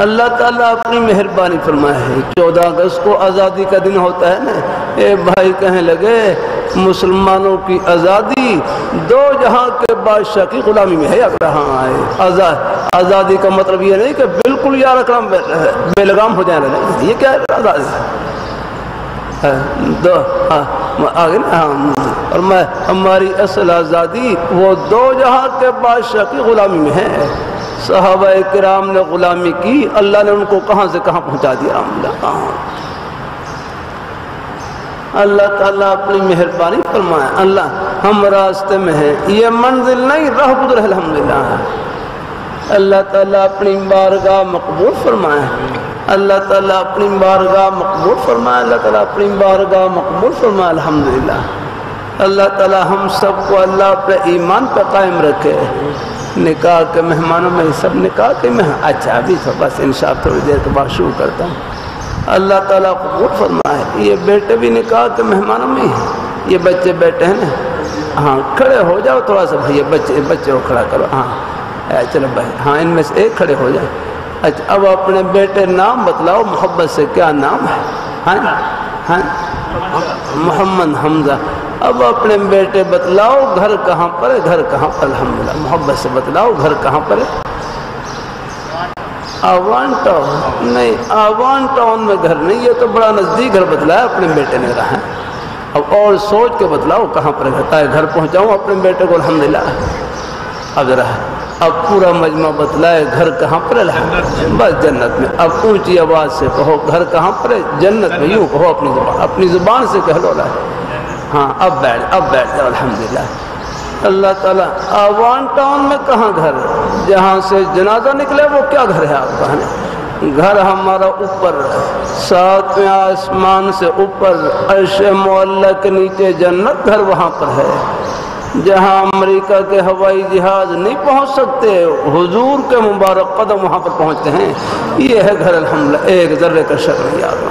اللہ تعالیٰ اپنی مہربانی فرمائے ہے 14 اگست کو آزادی کا دن ہوتا ہے نا، ایک بھائی کہنے لگے مسلمانوں کی آزادی 2 جہاں کے بادشاہ کی غلامی میں ہے یا کہاں آئے؟ آزادی کا مطلب یہ نہیں کہ بالکل یار اکرام بے لگام ہو جائیں، یہ کیا ہے آزادی؟ آگے اور میں ہماری اصل آزادی وہ 2 جہاں کے بادشاہ کی غلامی میں ہے۔ صحابہ کرام نے غلامی کی، اللہ نے ان کو کہاں سے کہاں پہنچا دیا۔ اللہ تعالیٰ اپنی مہربانی فرمائے، اللہ ہم راستے میں ہیں، یہ منزل نہیں راہ گزر ہے الحمدللہ۔ اللہ تعالیٰ اپنی بارگاہ مقبول فرمائے، اللہ تعالیٰ اپنی بارگاہ مقبول فرمائے، اللہ تعالیٰ اپنی بارگاہ مقبول فرمائے الحمدللہ۔ اللہ تعالیٰ ہم سب کو اللہ اپنے ایمان پہ قائم رکھے۔ نکاح کے مہمانوں میں سب نکاح کے اچھا ابھی تو بس انشاءاللہ تھوڑی دیر کے بعد شروع کرتا ہوں۔ اللہ تعالیٰ قبول فرمائے۔ یہ بیٹے بھی نکاح کے مہمانوں میں ہیں، یہ بچے بیٹے ہیں نا، ہاں کھڑے ہو جاؤ تھوڑا سا بھائی، بچے کو کھڑا کرو، ہاں چلو بھائی، ہاں ان میں سے ایک کھڑے ہو جائے۔ اچھا اب اپنے بیٹے نام بتلاؤ محبت سے، کیا نام ہے؟ ہاں محمد حمزہ۔ اب اپنے بیٹے بتلاؤ گھر کہاں پر ہے؟ گھر کہاں پر؟ الحمدللہ محبت سے بتلاؤ گھر کہاں پر ہے؟ آوان ٹاؤن نہیں، آوان ٹاؤن میں گھر نہیں، یہ تو بڑا نزدیک گھر بتلایا اپنے بیٹے نے رہا ہے۔ اب اور سوچ کے بتلاؤ کہاں پر ہے، گھر پہنچاؤں اپنے بیٹے کو الحمدللہ۔ اب رہا اب پورا مجمع بتلائے گھر کہاں پر ہے؟ بس جنت میں۔ اب اونچی آواز سے کہو گھر کہاں پر ہے؟ جنت میں۔ یوں کہو اپنی زبان سے کہہ لو۔ ہاں اب بیٹھ جاؤ الحمدللہ۔ اللہ تعالیٰ آوان ٹاؤن میں کہاں گھر؟ جہاں سے جنازہ نکلے وہ کیا گھر ہے آپ کا؟ گھر ہمارا اوپر 7ویں آسمان سے اوپر عرش معلی کے نیچے جنت، گھر وہاں پر ہے جہاں امریکہ کے ہوائی جہاز نہیں پہنچ سکتے، حضور کے مبارک قدم وہاں پر پہنچتے ہیں۔ یہ ہے گھر الحمدللہ، ایک ذرے کا شک نہیں یاد